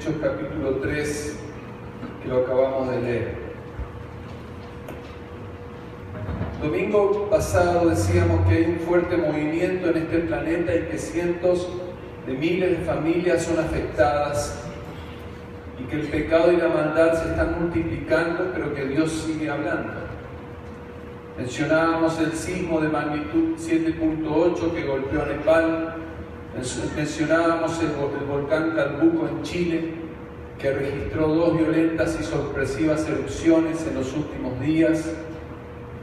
Hechos capítulo 3, que lo acabamos de leer. Domingo pasado decíamos que hay un fuerte movimiento en este planeta y que cientos de miles de familias son afectadas y que el pecado y la maldad se están multiplicando, pero que Dios sigue hablando. Mencionábamos el sismo de magnitud 7.8 que golpeó a Nepal. Mencionábamos el volcán Calbuco en Chile, que registró 2 violentas y sorpresivas erupciones en los últimos días,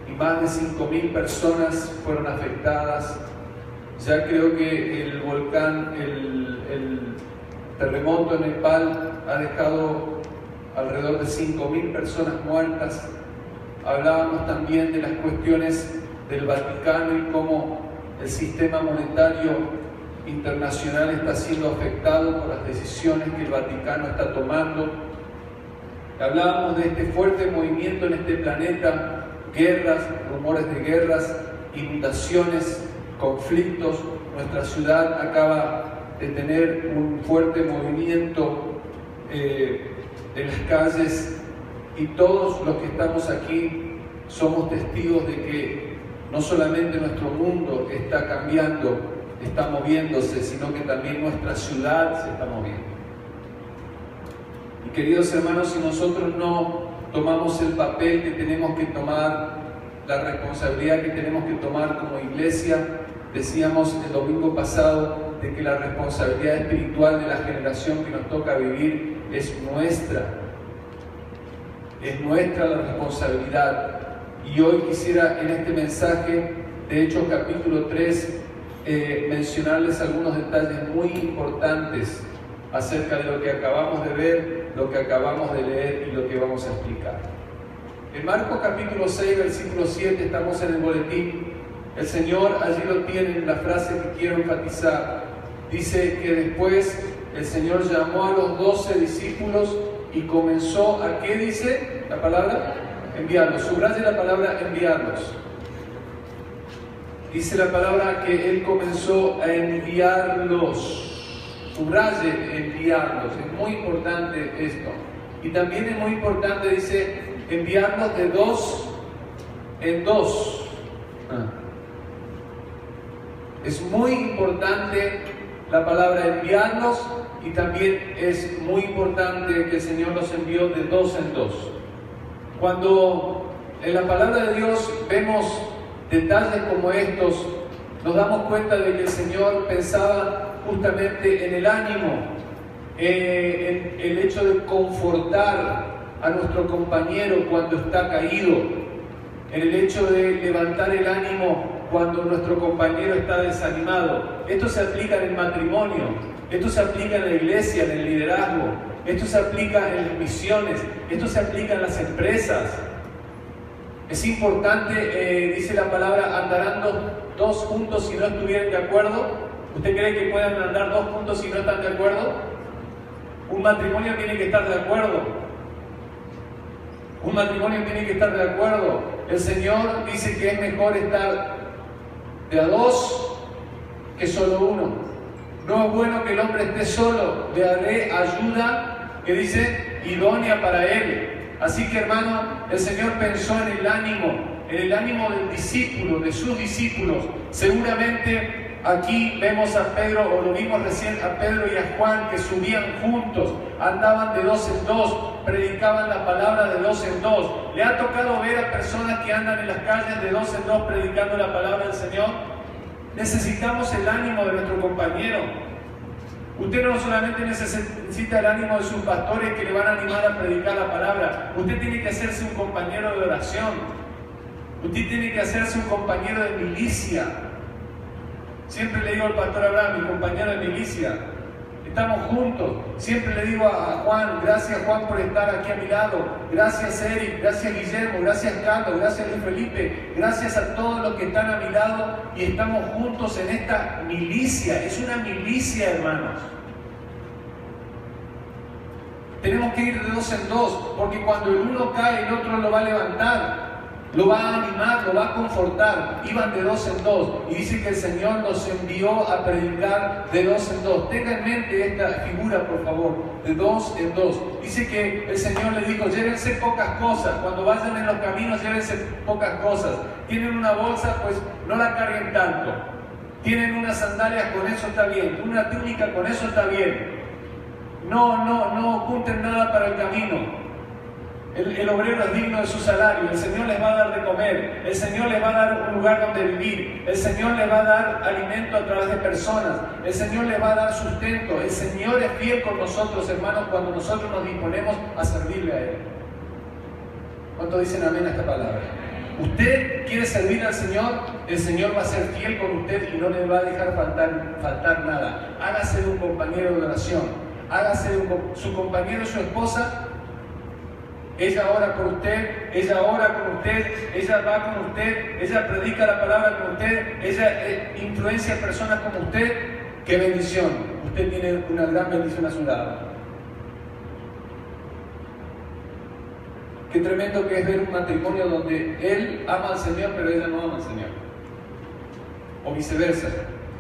y más de 5.000 personas fueron afectadas. Ya creo que el volcán, el terremoto en Nepal ha dejado alrededor de 5.000 personas muertas. Hablábamos también de las cuestiones del Vaticano y cómo el sistema monetario internacional está siendo afectado por las decisiones que el Vaticano está tomando. Hablábamos de este fuerte movimiento en este planeta, guerras, rumores de guerras, inundaciones, conflictos. Nuestra ciudad acaba de tener un fuerte movimiento en las calles, y todos los que estamos aquí somos testigos de que no solamente nuestro mundo está cambiando, está moviéndose, sino que también nuestra ciudad se está moviendo. Y queridos hermanos, si nosotros no tomamos el papel que tenemos que tomar, la responsabilidad que tenemos que tomar como iglesia, decíamos el domingo pasado de que la responsabilidad espiritual de la generación que nos toca vivir es nuestra. Es nuestra la responsabilidad. Y hoy quisiera en este mensaje de Hechos capítulo 3 mencionarles algunos detalles muy importantes acerca de lo que acabamos de ver, lo que acabamos de leer y lo que vamos a explicar. En Marcos capítulo 6, versículo 7, estamos en el boletín. El Señor allí lo tiene en la frase que quiero enfatizar. Dice que después el Señor llamó a los 12 discípulos y comenzó a, ¿qué dice la palabra? Enviarlos. Subraye la palabra enviarlos. Dice la palabra que Él comenzó a enviarlos. Subraye enviarlos. Es muy importante esto. Y también es muy importante, dice, enviarlos de 2 en 2. Es muy importante la palabra enviarlos, y también es muy importante que el Señor los envió de 2 en 2. Cuando en la palabra de Dios vemos detalles como estos, nos damos cuenta de que el Señor pensaba justamente en el ánimo, en el hecho de confortar a nuestro compañero cuando está caído, en el hecho de levantar el ánimo cuando nuestro compañero está desanimado. Esto se aplica en el matrimonio, esto se aplica en la iglesia, en el liderazgo, esto se aplica en las misiones, esto se aplica en las empresas. Es importante, dice la palabra, andarán dos juntos si no estuvieran de acuerdo. ¿Usted cree que puedan andar 2 juntos si no están de acuerdo? Un matrimonio tiene que estar de acuerdo. Un matrimonio tiene que estar de acuerdo. El Señor dice que es mejor estar de a 2 que solo uno. No es bueno que el hombre esté solo, le daré ayuda, que dice, idónea para él. Así que, hermano, el Señor pensó en el ánimo del discípulo, de sus discípulos. Seguramente aquí vemos a Pedro, o lo vimos recién, a Pedro y a Juan, que subían juntos, andaban de 2 en 2, predicaban la palabra de 2 en 2. ¿Le ha tocado ver a personas que andan en las calles de 2 en 2 predicando la palabra del Señor? Necesitamos el ánimo de nuestro compañero. Usted no solamente necesita el ánimo de sus pastores que le van a animar a predicar la palabra. Usted tiene que hacerse un compañero de oración. Usted tiene que hacerse un compañero de milicia. Siempre le digo al pastor Abraham, mi compañero de milicia. Estamos juntos. Siempre le digo a Juan, gracias Juan por estar aquí a mi lado. Gracias Eric, gracias Guillermo, gracias Carlos, gracias Luis Felipe. Gracias a todos los que están a mi lado y estamos juntos en esta milicia. Es una milicia, hermanos. Tenemos que ir de 2 en 2, porque cuando el uno cae, el otro lo va a levantar. lo va a animar, lo va a confortar. Iban de dos en dos y dice que el Señor los envió a predicar de dos en dos. Tenga en mente esta figura, por favor, de dos en dos. Dice que el Señor le dijo: llévense pocas cosas, cuando vayan en los caminos llévense pocas cosas. Tienen una bolsa, pues no la carguen tanto. Tienen unas sandalias, con eso está bien. Una túnica, con eso está bien. No oculten nada para el camino. El obrero es digno de su salario. El Señor les va a dar de comer. El Señor les va a dar un lugar donde vivir. El Señor les va a dar alimento a través de personas. El Señor les va a dar sustento. El Señor es fiel con nosotros, hermanos, cuando nosotros nos disponemos a servirle a Él. ¿Cuántos dicen amén a esta palabra? Usted quiere servir al Señor, el Señor va a ser fiel con usted y no le va a dejar faltar nada. Hágase de un compañero de oración. Hágase de su compañero, su esposa. Ella ora por usted, ella ora con usted, ella va con usted, ella predica la palabra con usted, ella influencia a personas como usted. ¡Qué bendición! Usted tiene una gran bendición a su lado. Qué tremendo que es ver un matrimonio donde él ama al Señor, pero ella no ama al Señor. O viceversa.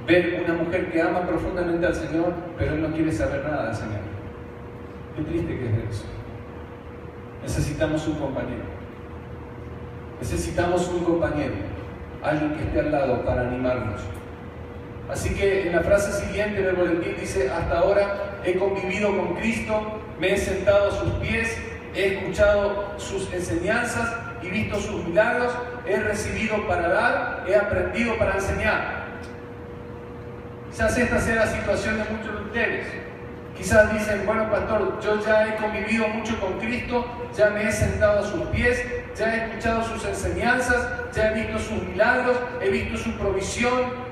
Ver una mujer que ama profundamente al Señor, pero él no quiere saber nada del Señor. Qué triste que es eso. Necesitamos un compañero. Necesitamos un compañero. Alguien que esté al lado para animarnos. Así que en la frase siguiente del boletín dice: hasta ahora he convivido con Cristo, me he sentado a sus pies, he escuchado sus enseñanzas y visto sus milagros, he recibido para dar, he aprendido para enseñar. Quizás esta sea la situación de muchos de ustedes. Quizás dicen: bueno, pastor, yo ya he convivido mucho con Cristo, ya me he sentado a sus pies, ya he escuchado sus enseñanzas, ya he visto sus milagros, he visto su provisión.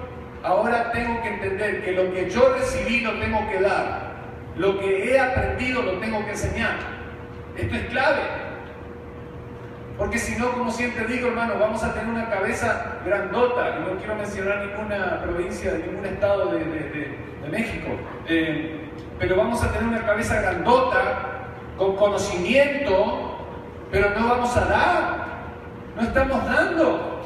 Ahora tengo que entender que lo que yo recibí lo tengo que dar. Lo que he aprendido lo tengo que enseñar. Esto es clave. Porque si no, como siempre digo, hermano, vamos a tener una cabeza grandota. Y no quiero mencionar ninguna provincia, ningún estado de México. Pero vamos a tener una cabeza grandota, con conocimiento, pero no vamos a dar. No estamos dando.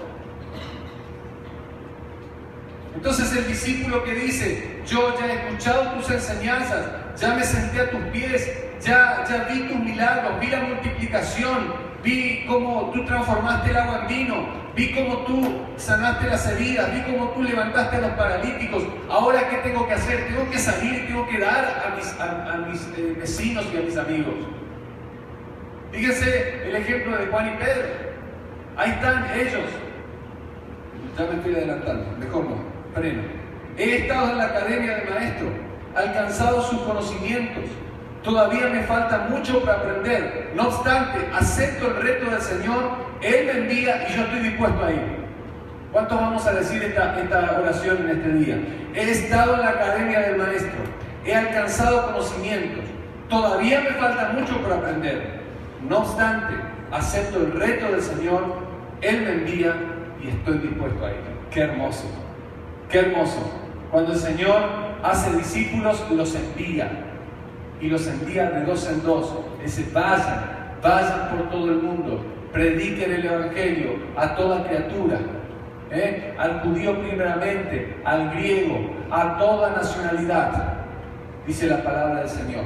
Entonces el discípulo que dice: yo ya he escuchado tus enseñanzas, ya me senté a tus pies, ya vi tus milagros, vi la multiplicación, vi cómo tú transformaste el agua en vino, vi cómo tú sanaste las heridas, vi cómo tú levantaste a los paralíticos. Ahora, ¿qué tengo que hacer? Tengo que salir y tengo que dar a mis vecinos y a mis amigos. Fíjense el ejemplo de Juan y Pedro. Ahí están ellos. Ya me estoy adelantando, mejor no, freno. He estado en la academia del maestro, alcanzado sus conocimientos. Todavía me falta mucho para aprender. No obstante, acepto el reto del Señor. Él me envía y yo estoy dispuesto a ir. ¿Cuántos vamos a decir esta oración en este día? He estado en la academia del maestro. He alcanzado conocimientos. Todavía me falta mucho por aprender. No obstante, acepto el reto del Señor. Él me envía y estoy dispuesto a ir. ¡Qué hermoso! ¡Qué hermoso! Cuando el Señor hace discípulos, los envía. Y los envía de dos en dos. Dice: vayan por todo el mundo, prediquen el Evangelio a toda criatura, al judío primeramente, al griego, a toda nacionalidad, dice la palabra del Señor.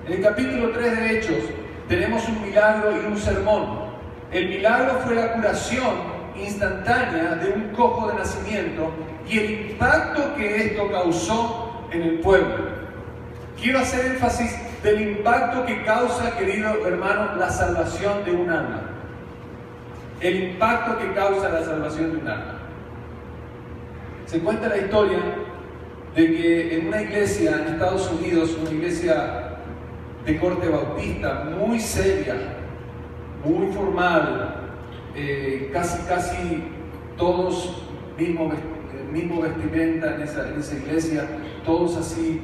En el capítulo 3 de Hechos tenemos un milagro y un sermón. El milagro fue la curación instantánea de un cojo de nacimiento y el impacto que esto causó en el pueblo. Quiero hacer énfasis del impacto que causa, querido hermano, la salvación de un alma. El impacto que causa la salvación de un alma. Se cuenta la historia de que en una iglesia en Estados Unidos, una iglesia de corte bautista, muy seria, muy formal, casi todos mismo vestimenta en esa iglesia, todos así,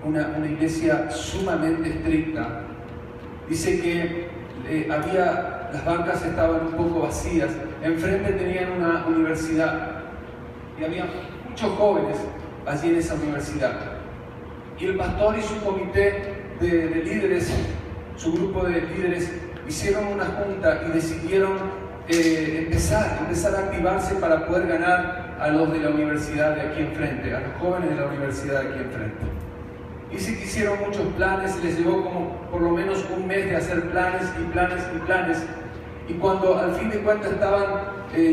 una iglesia sumamente estricta. Dice que las bancas estaban un poco vacías, enfrente tenían una universidad y había muchos jóvenes allí en esa universidad. Y el pastor y su comité de líderes, su grupo de líderes, hicieron una junta y decidieron empezar a activarse para poder ganar a los de la universidad de aquí enfrente, a los jóvenes de la universidad de aquí enfrente. Dice que hicieron muchos planes, les llevó como por lo menos un mes de hacer planes y planes y planes. Y cuando al fin de cuentas estaban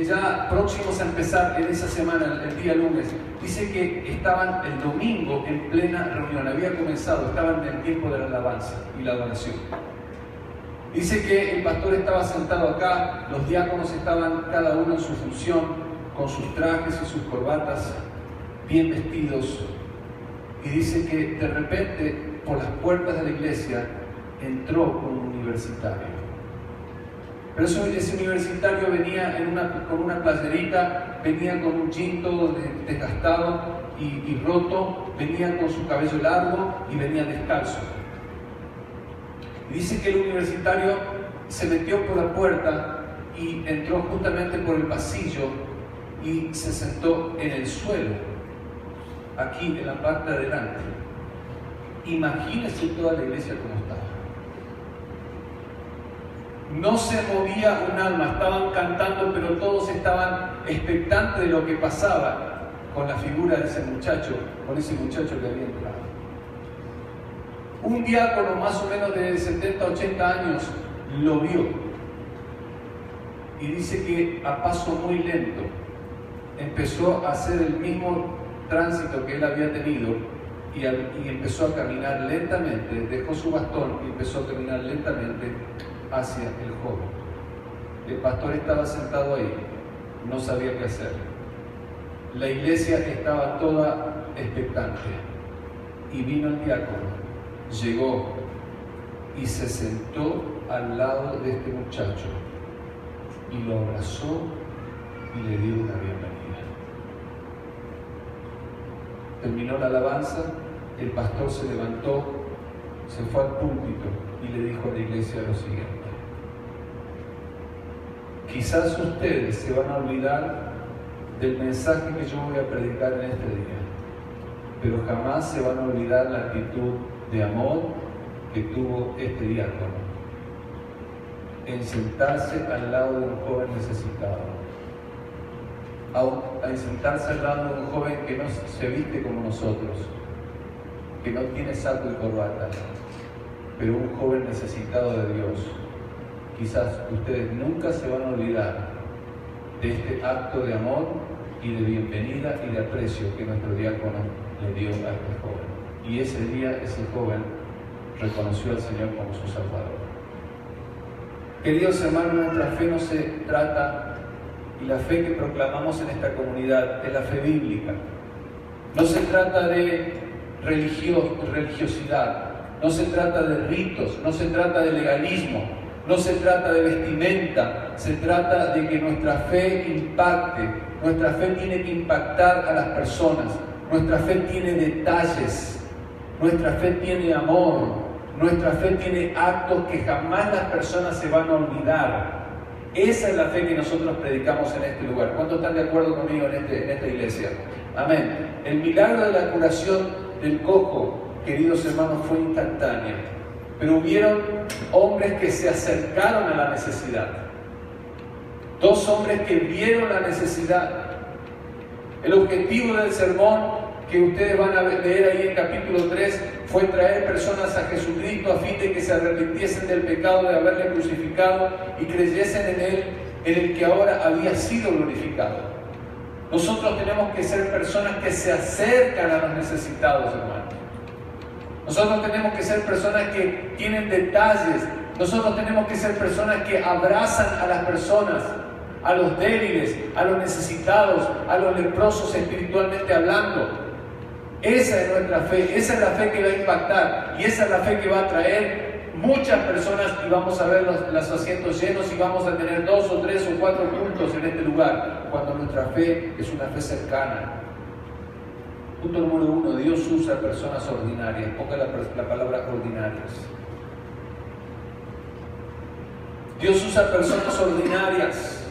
ya próximos a empezar en esa semana, el día lunes, dice que estaban el domingo en plena reunión, había comenzado, estaban en el tiempo de la alabanza y la adoración. Dice que el pastor estaba sentado acá, los diáconos estaban cada uno en su función, con sus trajes y sus corbatas, bien vestidos. Y dice que de repente, por las puertas de la iglesia, entró un universitario. Pero ese universitario venía con una playerita, venía con un jean todo desgastado y roto, venía con su cabello largo y venía descalzo. Y dice que el universitario se metió por la puerta y entró justamente por el pasillo y se sentó en el suelo, aquí en la parte de adelante. Imagínense toda la iglesia como estaba. No se movía un alma, estaban cantando, pero todos estaban expectantes de lo que pasaba con la figura de ese muchacho, con ese muchacho que había entrado. Un diácono más o menos de 70, 80 años lo vio y dice que a paso muy lento empezó a hacer el mismo tránsito que él había tenido y empezó a caminar lentamente, dejó su bastón y empezó a caminar lentamente hacia el joven. El pastor estaba sentado ahí, no sabía qué hacer. La iglesia estaba toda expectante y vino el diácono, llegó y se sentó al lado de este muchacho y lo abrazó y le dio una bienvenida. Terminó la alabanza, el pastor se levantó, se fue al púlpito y le dijo a la iglesia lo siguiente: quizás ustedes se van a olvidar del mensaje que yo voy a predicar en este día, pero jamás se van a olvidar la actitud de amor que tuvo este diácono en sentarse al lado de un joven necesitado, en sentarse al lado de un joven que no se viste como nosotros, que no tiene saco y corbata, pero un joven necesitado de Dios. Quizás ustedes nunca se van a olvidar de este acto de amor y de bienvenida y de aprecio que nuestro diácono le dio a este joven. Y ese día ese joven reconoció al Señor como su Salvador. Queridos hermanos, nuestra fe no se trata, y la fe que proclamamos en esta comunidad es la fe bíblica. No se trata de religiosidad, no se trata de ritos, no se trata de legalismo, no se trata de vestimenta, se trata de que nuestra fe impacte. Nuestra fe tiene que impactar a las personas, nuestra fe tiene detalles, nuestra fe tiene amor, nuestra fe tiene actos que jamás las personas se van a olvidar. Esa es la fe que nosotros predicamos en este lugar. ¿Cuántos están de acuerdo conmigo en esta iglesia? Amén. El milagro de la curación del cojo, queridos hermanos, fue instantáneo. Pero hubieron hombres que se acercaron a la necesidad. Dos hombres que vieron la necesidad. El objetivo del sermón que ustedes van a leer ahí en capítulo 3 fue traer personas a Jesucristo a fin de que se arrepintiesen del pecado de haberle crucificado y creyesen en Él, en el que ahora había sido glorificado. Nosotros tenemos que ser personas que se acercan a los necesitados, hermanos. Nosotros tenemos que ser personas que tienen detalles. Nosotros tenemos que ser personas que abrazan a las personas, a los débiles, a los necesitados, a los leprosos espiritualmente hablando. Esa es nuestra fe, esa es la fe que va a impactar y esa es la fe que va a traer muchas personas y vamos a ver los asientos llenos y vamos a tener 2 o 3 o 4 puntos en este lugar cuando nuestra fe es una fe cercana. Punto número 1, Dios usa personas ordinarias. Ponga la palabra ordinarias. Dios usa personas ordinarias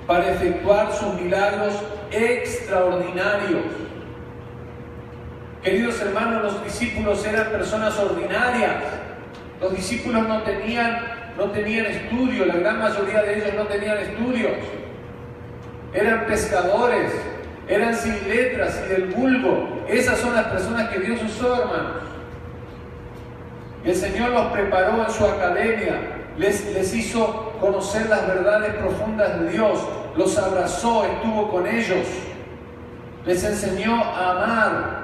para efectuar sus milagros extraordinarios. Queridos hermanos, los discípulos eran personas ordinarias. Los discípulos no tenían no tenían estudio, la gran mayoría de ellos no tenían estudios. Eran pescadores, eran sin letras y del vulgo. Esas son las personas que Dios usó, hermanos. Y el Señor los preparó en su academia, les hizo conocer las verdades profundas de Dios, los abrazó, estuvo con ellos, les enseñó a amar.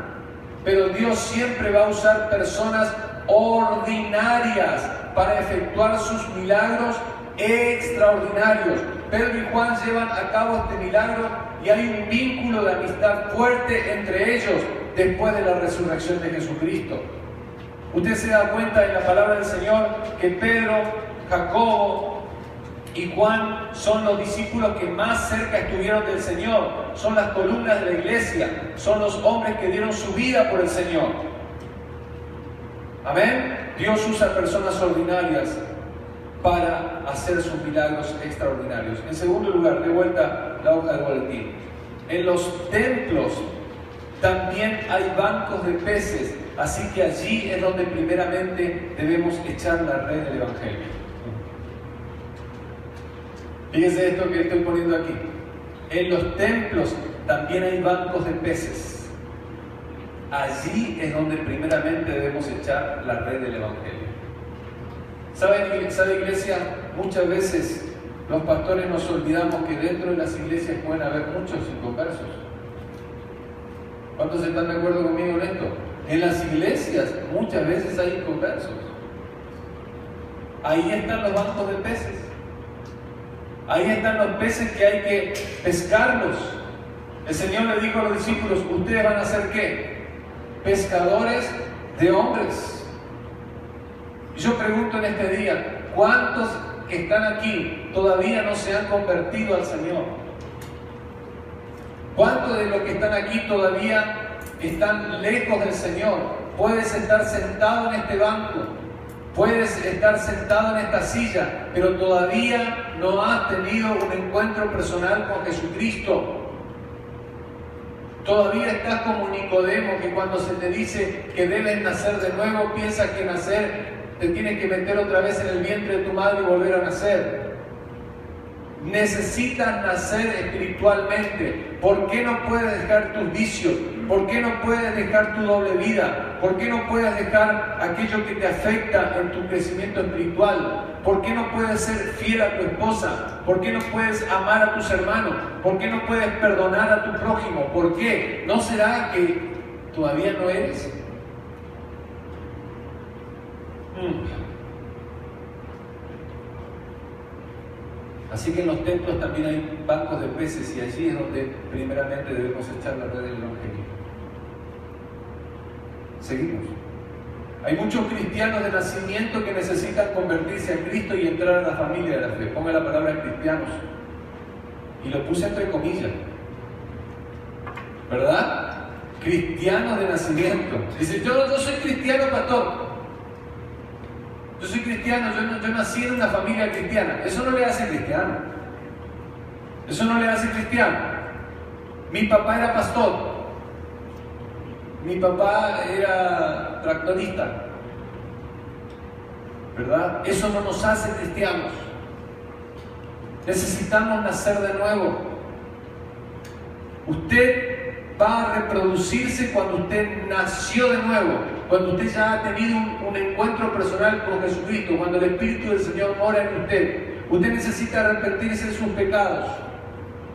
Pero Dios siempre va a usar personas ordinarias para efectuar sus milagros extraordinarios. Pedro y Juan llevan a cabo este milagro y hay un vínculo de amistad fuerte entre ellos después de la resurrección de Jesucristo. Usted se da cuenta en la palabra del Señor que Pedro, Jacobo y Juan son los discípulos que más cerca estuvieron del Señor, son las columnas de la iglesia, son los hombres que dieron su vida por el Señor. Amén. Dios usa personas ordinarias para hacer sus milagros extraordinarios. En segundo lugar, de vuelta la hoja de boletín. En los templos también hay bancos de peces, así que allí es donde primeramente debemos echar la red del Evangelio. Fíjense esto que estoy poniendo aquí. En los templos también hay bancos de peces. Allí es donde primeramente debemos echar la red del Evangelio. ¿Sabe, iglesia? Muchas veces los pastores nos olvidamos que dentro de las iglesias pueden haber muchos inconversos. ¿Cuántos están de acuerdo conmigo en esto? En las iglesias muchas veces hay inconversos. Ahí están los bancos de peces. Ahí están los peces que hay que pescarlos. El Señor le dijo a los discípulos: ustedes van a ser ¿qué? Pescadores de hombres. Y yo pregunto en este día, ¿cuántos que están aquí todavía no se han convertido al Señor? ¿Cuántos de los que están aquí todavía están lejos del Señor? Puedes estar sentado en este banco, puedes estar sentado en esta silla, pero todavía no has tenido un encuentro personal con Jesucristo. Todavía estás como Nicodemo, que cuando se te dice que debes nacer de nuevo, piensas que nacer te tienes que meter otra vez en el vientre de tu madre y volver a nacer. Necesitas nacer espiritualmente. ¿Por qué no puedes dejar tus vicios? ¿Por qué no puedes dejar tu doble vida? ¿Por qué no puedes dejar aquello que te afecta en tu crecimiento espiritual? ¿Por qué no puedes ser fiel a tu esposa? ¿Por qué no puedes amar a tus hermanos? ¿Por qué no puedes perdonar a tu prójimo? ¿Por qué? ¿No será que todavía no eres? Así que en los templos también hay bancos de peces y allí es donde primeramente debemos echar la red del Evangelio. Seguimos. Hay muchos cristianos de nacimiento que necesitan convertirse a Cristo y entrar a la familia de la fe. Ponga la palabra cristianos. Y lo puse entre comillas. ¿Verdad? Cristianos de nacimiento. Dice, yo soy cristiano, pastor. Yo soy cristiano, yo nací en una familia cristiana. Eso no le hace cristiano. Eso no le hace cristiano. Mi papá era pastor. Mi papá era tractorista. ¿Verdad? Eso no nos hace cristianos. Necesitamos nacer de nuevo. Usted va a reproducirse cuando usted nació de nuevo, cuando usted ya ha tenido un encuentro personal con Jesucristo, cuando el Espíritu del Señor mora en usted. Usted necesita arrepentirse de sus pecados.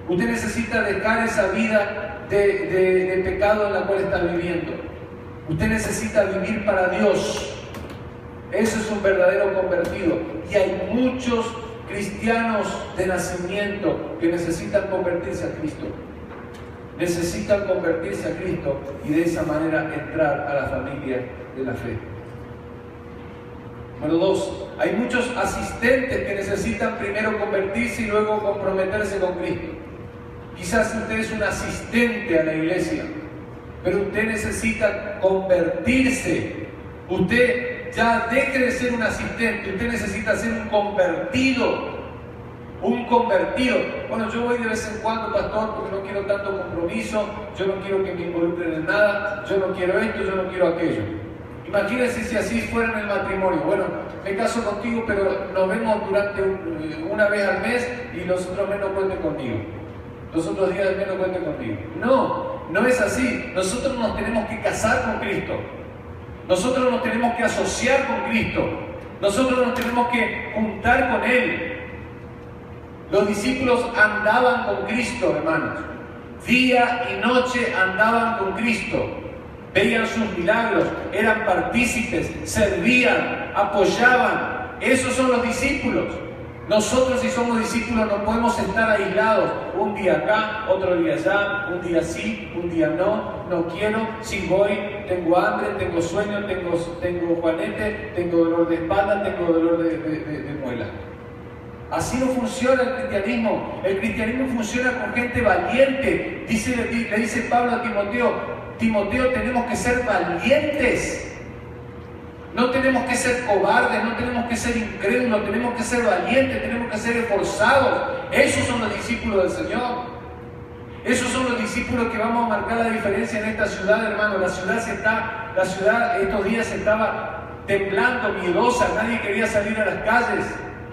Usted necesita dejar esa vida de pecado en la cual está viviendo. Usted necesita vivir para Dios. Eso es un verdadero convertido. Y hay muchos cristianos de nacimiento que necesitan convertirse a Cristo. Necesitan convertirse a Cristo y de esa manera entrar a la familia de la fe. Número 2. Hay muchos asistentes que necesitan primero convertirse y luego comprometerse con Cristo. Quizás usted es un asistente a la iglesia, pero usted necesita convertirse. Usted ya deje de ser un asistente, usted necesita ser un convertido. Un convertido. Bueno, yo voy de vez en cuando, pastor, porque no quiero tanto compromiso, yo no quiero que me involucren en nada, yo no quiero esto, yo no quiero aquello. Imagínense si así fuera en el matrimonio. Bueno, me caso contigo, pero nos vemos durante una vez al mes y los otros meses no cuenten conmigo. Los otros días del mes no cuenten conmigo. No, no es así. Nosotros nos tenemos que casar con Cristo. Nosotros nos tenemos que asociar con Cristo. Nosotros nos tenemos que juntar con Él. Los discípulos andaban con Cristo, hermanos. Día y noche andaban con Cristo. Veían sus milagros, eran partícipes, servían, apoyaban. Esos son los discípulos. Nosotros, si somos discípulos, no podemos estar aislados. Un día acá, otro día allá, un día sí, un día no quiero, si voy, tengo hambre, tengo sueño, tengo juanete, tengo dolor de espalda, tengo dolor de muela. Así no funciona el cristianismo. El cristianismo funciona con gente valiente. Le dice Pablo a Timoteo, tenemos que ser valientes. No tenemos que ser cobardes, no tenemos que ser incrédulos, tenemos que ser valientes, tenemos que ser esforzados. Esos son los discípulos del Señor. Esos son los discípulos que vamos a marcar la diferencia en esta ciudad, hermano. La ciudad estos días estaba temblando, miedosa, nadie quería salir a las calles.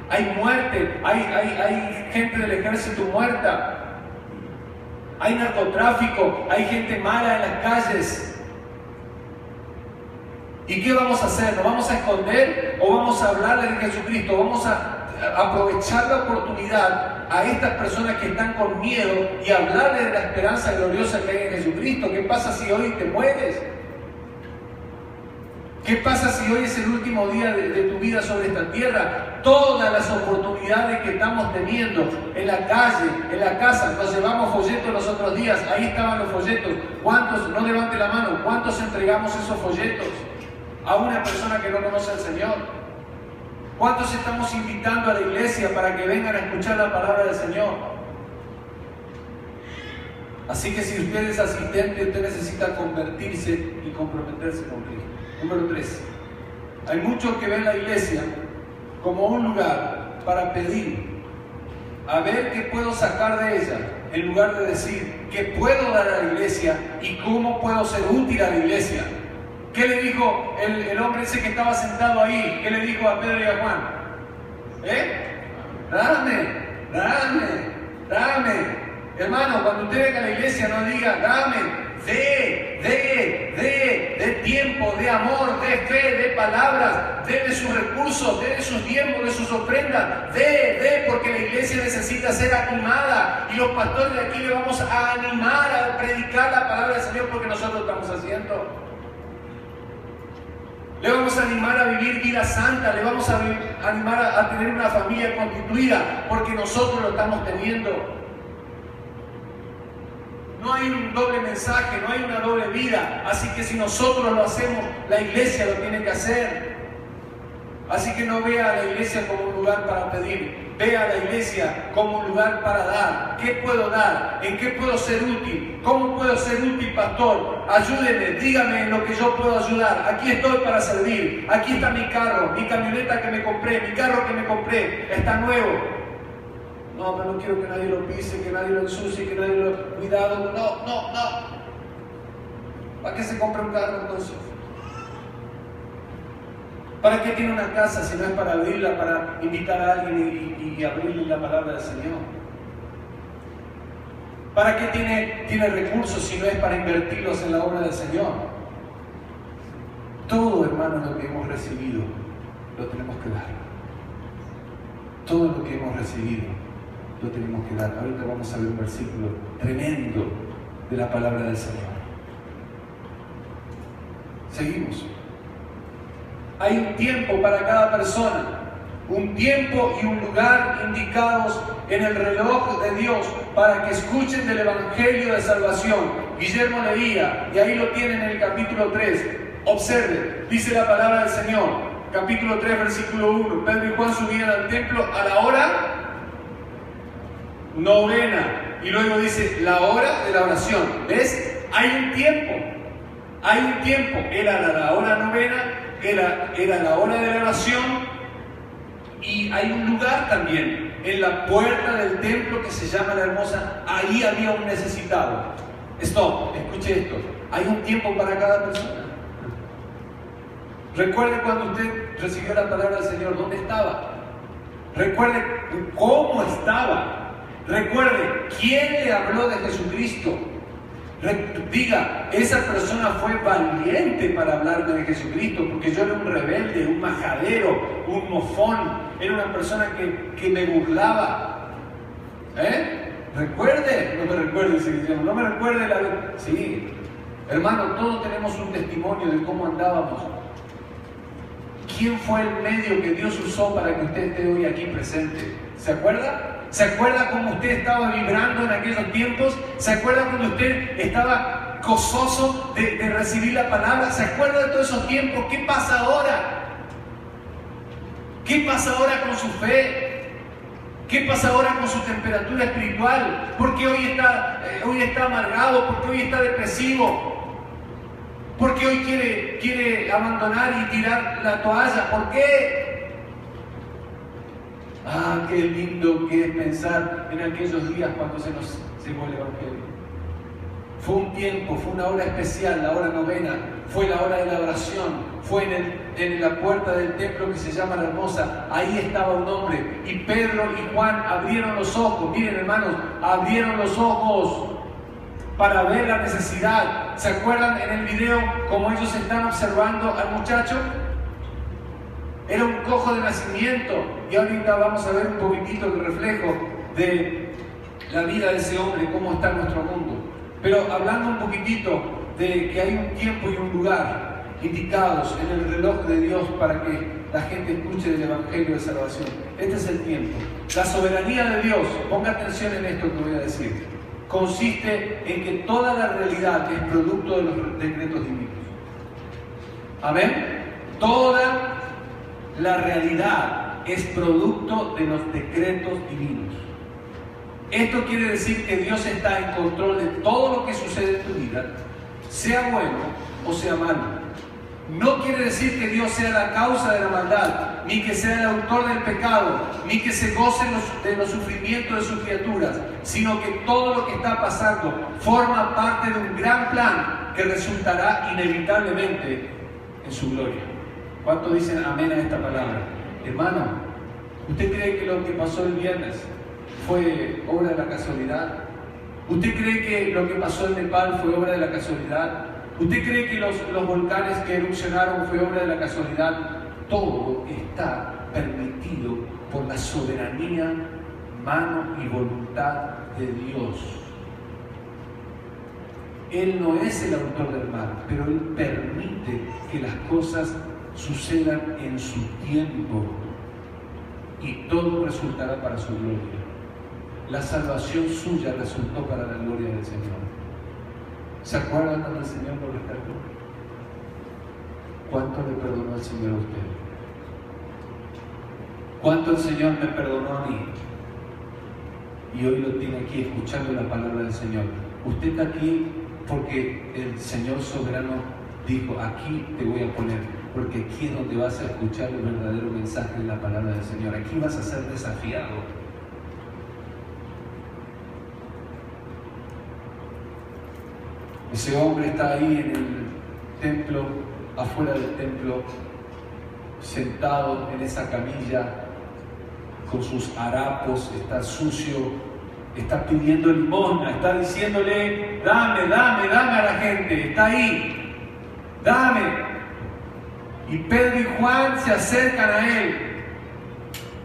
Hay muerte, hay gente del ejército muerta. Hay narcotráfico, hay gente mala en las calles. ¿Y qué vamos a hacer? ¿Nos vamos a esconder o vamos a hablarle de Jesucristo? Vamos a aprovechar la oportunidad a estas personas que están con miedo y hablarle de la esperanza gloriosa que hay en Jesucristo. ¿Qué pasa si hoy te mueres? ¿Qué pasa si hoy es el último día de tu vida sobre esta tierra? Todas las oportunidades que estamos teniendo en la calle, en la casa, nos llevamos folletos los otros días, ahí estaban los folletos. ¿Cuántos, no levante la mano, cuántos entregamos esos folletos a una persona que no conoce al Señor? ¿Cuántos estamos invitando a la iglesia para que vengan a escuchar la palabra del Señor? Así que si usted es asistente, usted necesita convertirse y comprometerse con Cristo. Número 3. Hay muchos que ven la iglesia como un lugar para pedir, a ver qué puedo sacar de ella, en lugar de decir qué puedo dar a la iglesia y cómo puedo ser útil a la iglesia. ¿Qué le dijo el hombre ese que estaba sentado ahí? ¿Qué le dijo a Pedro y a Juan? Dame. Hermano, cuando usted venga a la iglesia no diga dame, de tiempo, de amor, de fe, de palabras, de sus recursos, de sus diezmos, de sus ofrendas, porque la iglesia necesita ser animada y los pastores de aquí le vamos a animar a predicar la palabra del Señor porque nosotros lo estamos haciendo. Le vamos a animar a vivir vida santa, le vamos a animar a tener una familia constituida porque nosotros lo estamos teniendo. No hay un doble mensaje, no hay una doble vida. Así que si nosotros lo hacemos, la iglesia lo tiene que hacer. Así que no vea a la iglesia como un lugar para pedir. Vea a la iglesia como un lugar para dar. ¿Qué puedo dar? ¿En qué puedo ser útil? ¿Cómo puedo ser útil, pastor? Ayúdeme, dígame en lo que yo puedo ayudar. Aquí estoy para servir. Aquí está mi carro, mi camioneta que me compré, mi carro que me compré. Está nuevo. No, pero no quiero que nadie lo pise, que nadie lo ensucie, que nadie lo... Cuidado, no. ¿Para qué se compra un carro entonces? ¿Para qué tiene una casa si no es para abrirla, para invitar a alguien y abrirle la palabra del Señor? ¿Para qué tiene recursos si no es para invertirlos en la obra del Señor? Todo, hermanos, lo que hemos recibido, lo tenemos que dar. Todo lo que hemos recibido lo tenemos que dar. Ahorita vamos a ver un versículo tremendo de la palabra del Señor. Seguimos. Hay un tiempo para cada persona, un tiempo y un lugar indicados en el reloj de Dios para que escuchen del Evangelio de salvación. Guillermo leía, y ahí lo tienen en el capítulo 3. Observe, dice la palabra del Señor, capítulo 3, versículo 1. Pedro y Juan subían al templo a la hora novena, y luego dice la hora de la oración. ¿Ves? Hay un tiempo, era la hora novena, era la hora de la oración, y hay un lugar también, en la puerta del templo que se llama La Hermosa. Ahí había un necesitado. Stop, escuche esto, hay un tiempo para cada persona. Recuerde cuando usted recibió la palabra del Señor, ¿dónde estaba? Recuerde cómo estaba. Recuerde quién le habló de Jesucristo. Diga, esa persona fue valiente para hablarme de Jesucristo, porque yo era un rebelde, un majadero, un mofón, era una persona que me burlaba. Recuerde, no me recuerde, no me recuerde la... Sí, hermano, todos tenemos un testimonio de cómo andábamos. ¿Quién fue el medio que Dios usó para que usted esté hoy aquí presente? ¿Se acuerda? ¿Se acuerda cómo usted estaba vibrando en aquellos tiempos? ¿Se acuerda cuando usted estaba gozoso de recibir la palabra? ¿Se acuerda de todos esos tiempos? ¿Qué pasa ahora? ¿Qué pasa ahora con su fe? ¿Qué pasa ahora con su temperatura espiritual? ¿Por qué hoy está amargado? ¿Por qué hoy está depresivo? ¿Por qué hoy quiere abandonar y tirar la toalla? ¿Por qué? Ah, qué lindo que es pensar en aquellos días cuando se nos llegó el Evangelio. Fue un tiempo, fue una hora especial, la hora novena, fue la hora de la oración, fue en la puerta del templo que se llama La Hermosa. Ahí estaba un hombre y Pedro y Juan abrieron los ojos. Miren, hermanos, abrieron los ojos para ver la necesidad. ¿Se acuerdan en el video cómo ellos están observando al muchacho? Era un cojo de nacimiento, y ahorita vamos a ver un poquitito el reflejo de la vida de ese hombre, cómo está nuestro mundo. Pero hablando un poquitito de que hay un tiempo y un lugar indicados en el reloj de Dios para que la gente escuche del Evangelio de Salvación. Este es el tiempo. La soberanía de Dios, ponga atención en esto que voy a decir, consiste en que toda la realidad es producto de los decretos divinos. ¿Amén? Toda la realidad es producto de los decretos divinos. Esto quiere decir que Dios está en control de todo lo que sucede en tu vida, sea bueno o sea malo. No quiere decir que Dios sea la causa de la maldad, ni que sea el autor del pecado, ni que se goce de los sufrimientos de sus criaturas, sino que todo lo que está pasando forma parte de un gran plan que resultará inevitablemente en su gloria. ¿Cuántos dicen amén a esta palabra? Hermano, ¿usted cree que lo que pasó el viernes fue obra de la casualidad? ¿Usted cree que lo que pasó en Nepal fue obra de la casualidad? ¿Usted cree que los volcanes que erupcionaron fue obra de la casualidad? Todo está permitido por la soberanía, mano y voluntad de Dios. Él no es el autor del mal, pero Él permite que las cosas sucedan en su tiempo y todo resultará para su gloria. La salvación suya resultó para la gloria del Señor. ¿Se acuerdan cuando el Señor lo rescató? ¿Cuánto le perdonó el Señor a usted? ¿Cuánto el Señor me perdonó a mí? Y hoy lo tiene aquí escuchando la palabra del Señor. Usted está aquí porque el Señor soberano dijo, aquí te voy a poner, porque aquí es donde vas a escuchar el verdadero mensaje de la palabra del Señor. Aquí vas a ser desafiado. Ese hombre está ahí en el templo, afuera del templo, sentado en esa camilla, con sus harapos, está sucio, está pidiendo limosna, está diciéndole, dame a la gente, está ahí, dame. Y Pedro y Juan se acercan a él.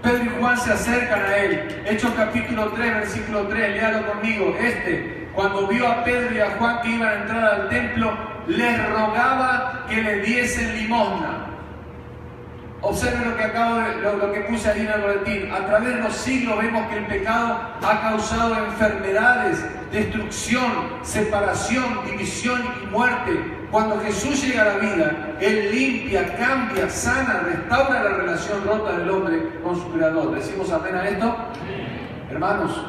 Pedro y Juan se acercan a él. Hechos capítulo 3, versículo 3, léalo conmigo. Cuando vio a Pedro y a Juan que iban a entrar al templo, les rogaba que le diesen limosna. Observen lo que puse ahí en el boletín. A través de los siglos vemos que el pecado ha causado enfermedades, destrucción, separación, división y muerte. Cuando Jesús llega a la vida, Él limpia, cambia, sana, restaura la relación rota del hombre con su Creador. ¿Decimos amén a esto? Hermanos,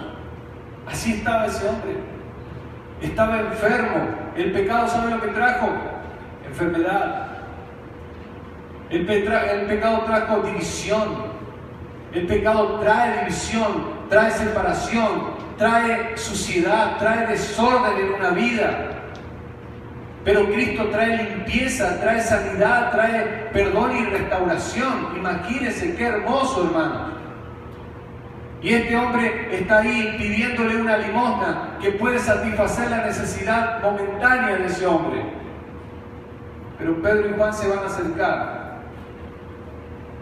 así estaba ese hombre. Estaba enfermo. El pecado, ¿sabe lo que trajo? Enfermedad. El pecado trajo división. El pecado trae división, trae separación, trae suciedad, trae desorden en una vida. Pero Cristo trae limpieza, trae sanidad, trae perdón y restauración. Imagínense qué hermoso, hermano. Y este hombre está ahí pidiéndole una limosna que puede satisfacer la necesidad momentánea de ese hombre. Pero Pedro y Juan se van a acercar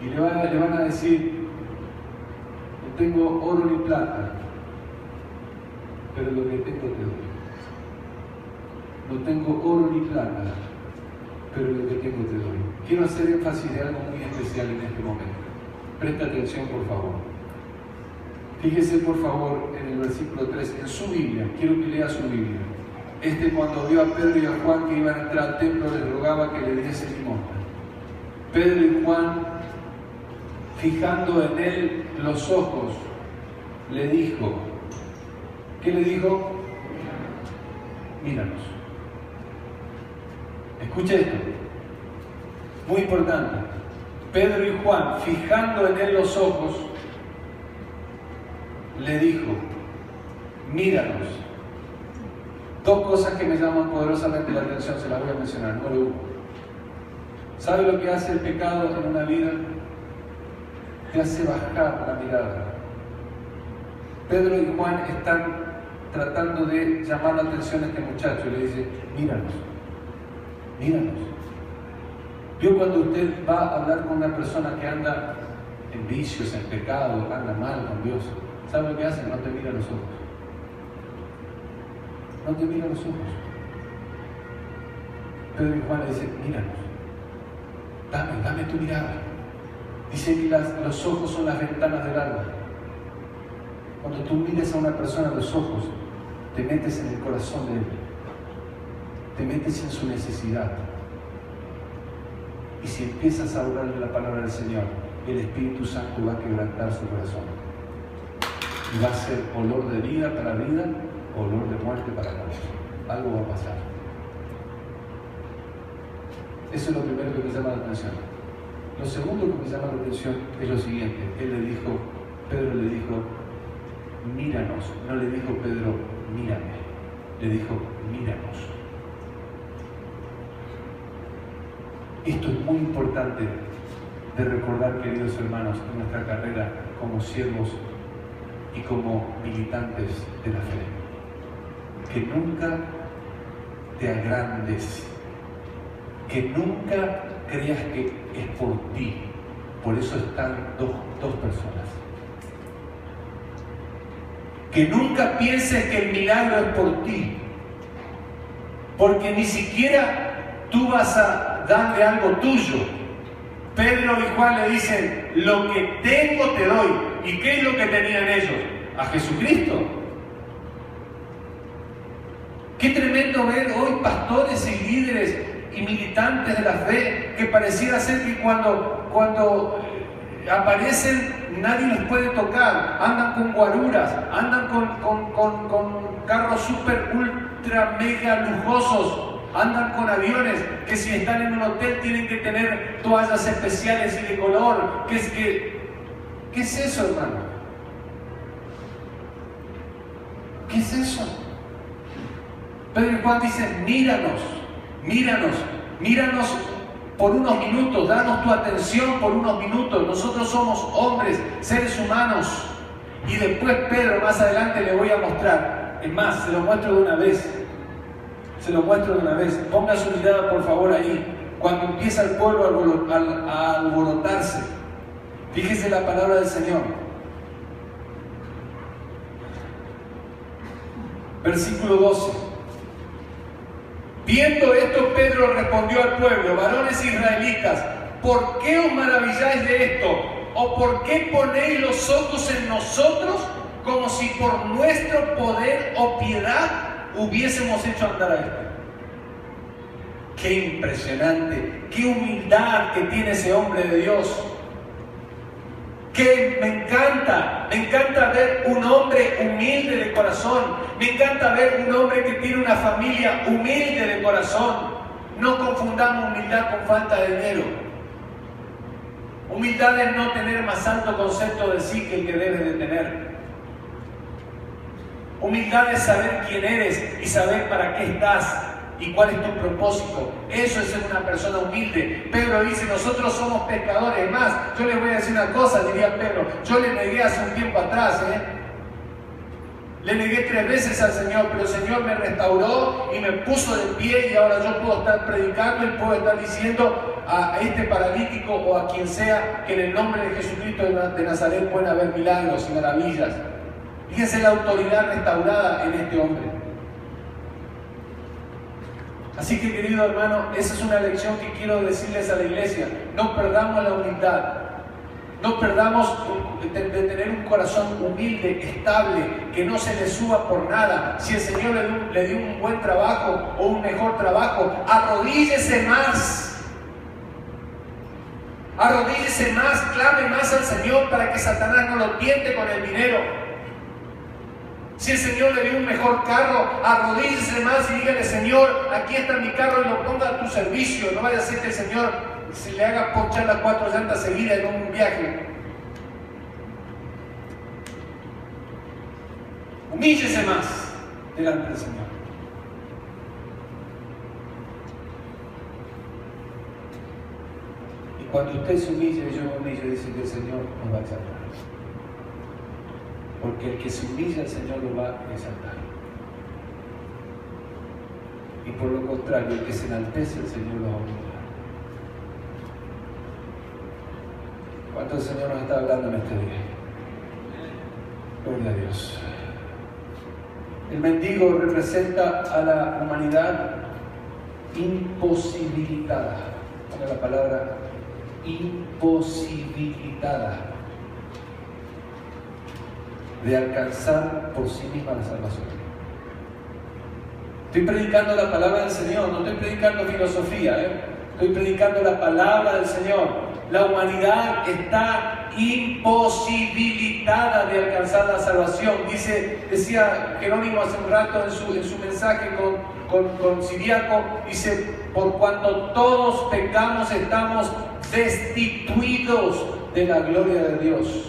y le van a decir: no tengo oro ni plata, pero lo que tengo te doy. No tengo oro ni plata, pero lo que tengo te doy. Quiero hacer énfasis de algo muy especial en este momento. Presta atención, por favor. Fíjese, por favor, en el versículo 3, en su Biblia. Quiero que lea su Biblia. Cuando vio a Pedro y a Juan que iban a entrar al templo, les rogaba que le diese limosna. Pedro y Juan, fijando en él los ojos, le dijo, ¿qué le dijo? Míranos. Escucha esto, muy importante. Pedro y Juan, fijando en él los ojos, le dijo, míranos. Dos cosas que me llaman poderosamente la atención, se las voy a mencionar. Número uno, ¿sabe lo que hace el pecado en una vida? Te hace bajar la mirada. Pedro y Juan están tratando de llamar la atención a este muchacho y le dice, míranos. Míranos. Yo cuando usted va a hablar con una persona que anda en vicios, en pecado, anda mal con Dios, ¿sabe lo que hace? No te mira a los ojos. No te mira a los ojos. Pedro y Juan le dicen, míranos. Dame tu mirada. Dice que los ojos son las ventanas del alma. Cuando tú mires a una persona a los ojos, te metes en el corazón de él. Te metes en su necesidad. Y si empiezas a hablarle la palabra del Señor, el Espíritu Santo va a quebrantar su corazón. Y va a ser olor de vida para vida, olor de muerte para muerte. Algo va a pasar. Eso es lo primero que me llama la atención. Lo segundo que me llama la atención es lo siguiente. Pedro le dijo, míranos. No le dijo Pedro, mírame. Le dijo, míranos. Esto es muy importante de recordar, queridos hermanos, en nuestra carrera como siervos y como militantes de la fe. Que nunca te agrandes, que nunca creas que es por ti. Por eso están dos personas. Que nunca pienses que el milagro es por ti, porque ni siquiera tú vas a darle algo tuyo. Pedro y Juan le dicen, lo que tengo te doy. ¿Y qué es lo que tenían ellos? A Jesucristo. Qué tremendo ver hoy pastores y líderes y militantes de la fe que pareciera ser que cuando aparecen nadie los puede tocar, andan con guaruras, andan con carros super ultra mega lujosos, andan con aviones que si están en un hotel tienen que tener toallas especiales y de color. ¿Qué es eso, hermano? ¿Qué es eso? Pedro y Juan dicen, míranos por unos minutos, danos tu atención por unos minutos. Nosotros somos hombres, seres humanos. Y después Pedro, más adelante le voy a mostrar. Es más, se lo muestro de una vez. Ponga su mirada, por favor, ahí. Cuando empieza el pueblo a alborotarse. Fíjese la palabra del Señor. Versículo 12. Viendo esto, Pedro respondió al pueblo, varones israelitas, ¿por qué os maravilláis de esto? ¿O por qué ponéis los ojos en nosotros como si por nuestro poder o piedad hubiésemos hecho andar a esto? Qué impresionante, qué humildad que tiene ese hombre de Dios. Que me encanta ver un hombre humilde de corazón, me encanta ver un hombre que tiene una familia humilde de corazón. No confundamos humildad con falta de dinero. Humildad es no tener más alto concepto de sí que el que debes de tener. Humildad es saber quién eres y saber para qué estás y cuál es tu propósito. Eso es ser una persona humilde. Pedro dice, nosotros somos pescadores. Más, yo les voy a decir una cosa, diría Pedro, yo le negué hace un tiempo atrás, le negué 3 veces al Señor, pero el Señor me restauró y me puso de pie y ahora yo puedo estar predicando y puedo estar diciendo a este paralítico o a quien sea que en el nombre de Jesucristo de Nazaret pueden haber milagros y maravillas. Fíjense la autoridad restaurada en este hombre. Así que, querido hermano, esa es una lección que quiero decirles a la iglesia. No perdamos la humildad. No perdamos de tener un corazón humilde, estable, que no se le suba por nada. Si el Señor le dio un buen trabajo o un mejor trabajo, arrodíllese más. Arrodíllese más, clame más al Señor para que Satanás no lo tiente con el dinero. Si el Señor le dio un mejor carro, arrodíllese más y dígale, Señor, aquí está mi carro y lo ponga a tu servicio. No vaya a ser que el Señor se le haga ponchar las 4 llantas seguidas en un viaje. Humíllese más delante del Señor. Y cuando usted se humille y yo me humille, dice que el Señor nos va a exaltar. Porque el que se humilla al Señor lo va a exaltar. Y por lo contrario, el que se enaltece, el Señor lo va a humillar. ¿Cuánto el Señor nos está hablando en este día? Gloria a Dios. El mendigo representa a la humanidad imposibilitada. Ponga la palabra imposibilitada de alcanzar por sí misma la salvación. Estoy predicando la palabra del Señor, no estoy predicando filosofía, estoy predicando la palabra del Señor. La humanidad está imposibilitada de alcanzar la salvación. Decía Jerónimo hace un rato en su mensaje con Siriaco, dice, por cuanto todos pecamos estamos destituidos de la gloria de Dios.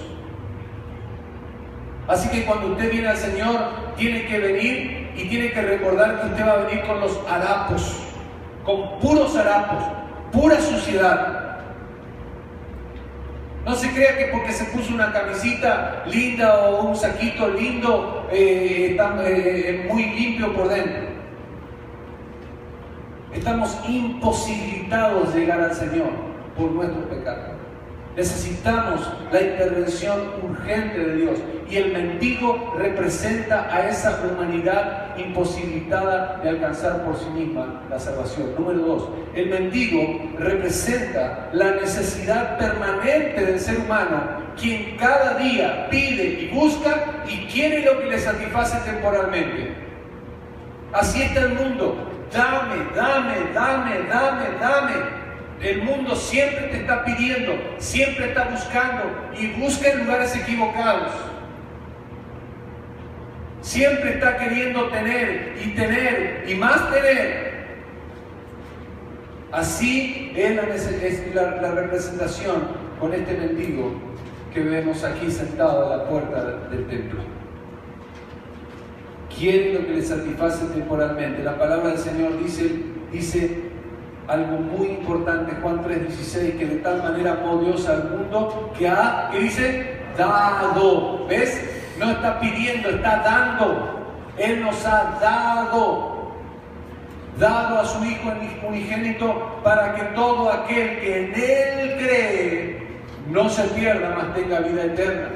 Así que cuando usted viene al Señor, tiene que venir y tiene que recordar que usted va a venir con los harapos, con puros harapos, pura suciedad. No se crea que porque se puso una camisita linda o un saquito lindo, está muy limpio por dentro. Estamos imposibilitados de llegar al Señor por nuestros pecados. Necesitamos la intervención urgente de Dios. Y el mendigo representa a esa humanidad imposibilitada de alcanzar por sí misma la salvación. Número 2, el mendigo representa la necesidad permanente del ser humano, quien cada día pide y busca y quiere lo que le satisface temporalmente. Así está el mundo. Dame, dame, dame, dame, dame. El mundo siempre te está pidiendo, siempre está buscando y busca en lugares equivocados. Siempre está queriendo tener y más tener. Así es la representación con este mendigo que vemos aquí sentado a la puerta del templo. Quiere lo que le satisface temporalmente. La palabra del Señor dice algo muy importante, Juan 3:16, que de tal manera amó Dios al mundo que dice, dado. ¿Ves? No está pidiendo, está dando. Él nos ha dado a su Hijo unigénito para que todo aquel que en Él cree no se pierda, mas tenga vida eterna.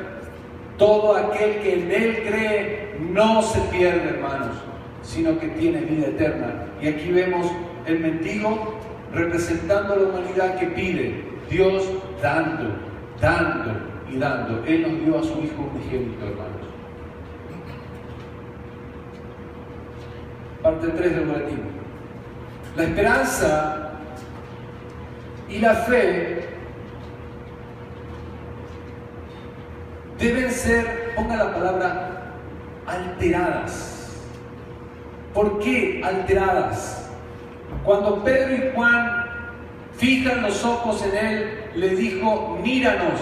Todo aquel que en Él cree no se pierde, hermanos, sino que tiene vida eterna. Y aquí vemos el mendigo representando a la humanidad que pide, Dios dando, dando y dando. Él nos dio a su Hijo unigénito, hermanos. Parte 3 del boletín. La esperanza y la fe deben ser, ponga la palabra, alteradas. ¿Por qué alteradas? Cuando Pedro y Juan fijan los ojos en él, le dijo, míranos.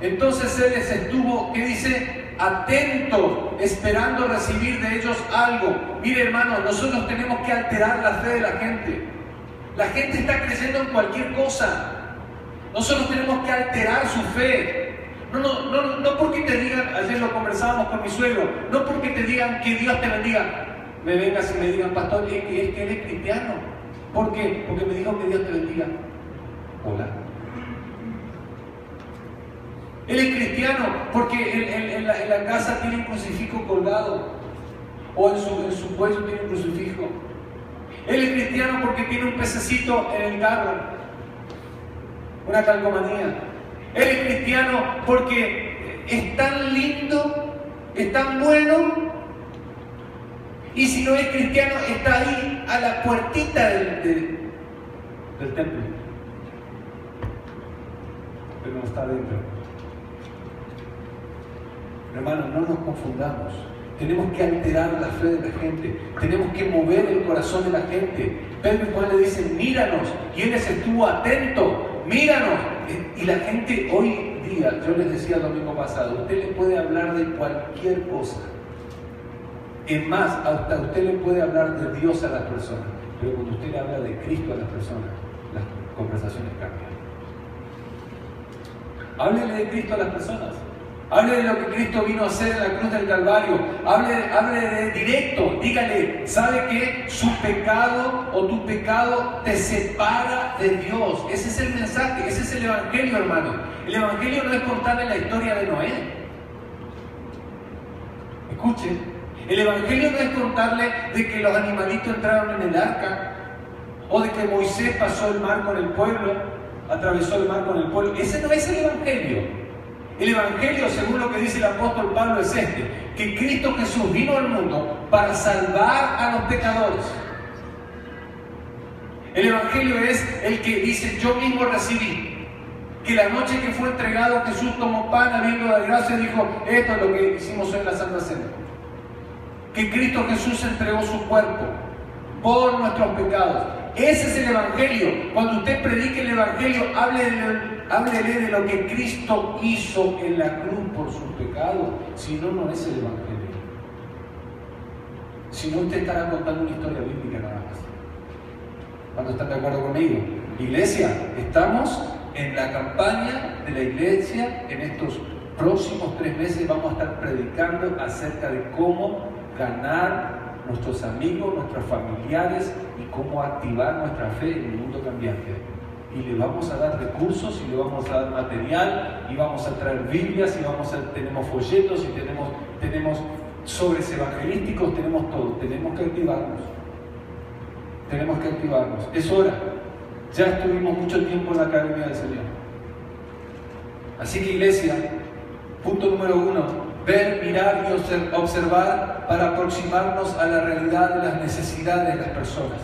Entonces él les estuvo, ¿qué dice? atento, esperando recibir de ellos algo. Mire, hermano, nosotros tenemos que alterar la fe de la gente. La gente está creyendo en cualquier cosa. Nosotros tenemos que alterar su fe. No porque te digan, ayer lo conversábamos con mi suegro, no porque te digan que Dios te bendiga, me vengas y me digan, pastor, es que él es cristiano. ¿Por qué? Porque me dijo que Dios te bendiga. Hola. Él es cristiano porque en la casa tiene un crucifijo colgado, o en su cuello tiene un crucifijo. Él es cristiano porque tiene un pececito en el carro, una calcomanía. Él es cristiano porque es tan lindo, es tan bueno, y si no es cristiano está ahí a la puertita del templo, pero no está dentro. Hermanos, no nos confundamos. Tenemos que alterar la fe de la gente. Tenemos que mover el corazón de la gente. Pedro y Juan le dicen, míranos. Y él les estuvo atento. Míranos. Y la gente hoy día, yo les decía el domingo pasado, usted le puede hablar de cualquier cosa. Es más, hasta usted le puede hablar de Dios a las personas. Pero cuando usted le habla de Cristo a las personas, las conversaciones cambian. Háblele de Cristo a las personas. Hable de lo que Cristo vino a hacer en la cruz del Calvario. Hable de directo. Dígale, ¿sabe qué? Su pecado o tu pecado te separa de Dios. Ese es el mensaje, ese es el Evangelio, hermano. El Evangelio no es contarle la historia de Noé. Escuchen, el Evangelio no es contarle de que los animalitos entraron en el arca, o de que Moisés pasó el mar con el pueblo, atravesó el mar con el pueblo. Ese no es el Evangelio. El Evangelio, según lo que dice el apóstol Pablo, es que Cristo Jesús vino al mundo para salvar a los pecadores. El Evangelio es el que dice, yo mismo recibí, que la noche que fue entregado Jesús tomó pan, habiendo dado gracias, dijo, esto es lo que hicimos hoy en la Santa Cena. Que Cristo Jesús entregó su cuerpo por nuestros pecados. Ese es el Evangelio. Cuando usted predique el Evangelio, háblele de lo que Cristo hizo en la cruz por sus pecados. Si no, no es el Evangelio. Si no, usted estará contando una historia bíblica nada más. ¿Cuántos están de acuerdo conmigo? Iglesia, estamos en la campaña de la iglesia. En estos próximos 3 meses vamos a estar predicando acerca de cómo ganar nuestros amigos, nuestros familiares y cómo activar nuestra fe en un mundo cambiante. Y le vamos a dar recursos, y le vamos a dar material, y vamos a traer Biblias, y tenemos folletos, y tenemos sobres evangelísticos, tenemos todo. Tenemos que activarnos. Tenemos que activarnos. Es hora. Ya estuvimos mucho tiempo en la Academia del Señor. Así que, iglesia, punto número 1. Ver, mirar y observar para aproximarnos a la realidad de las necesidades de las personas.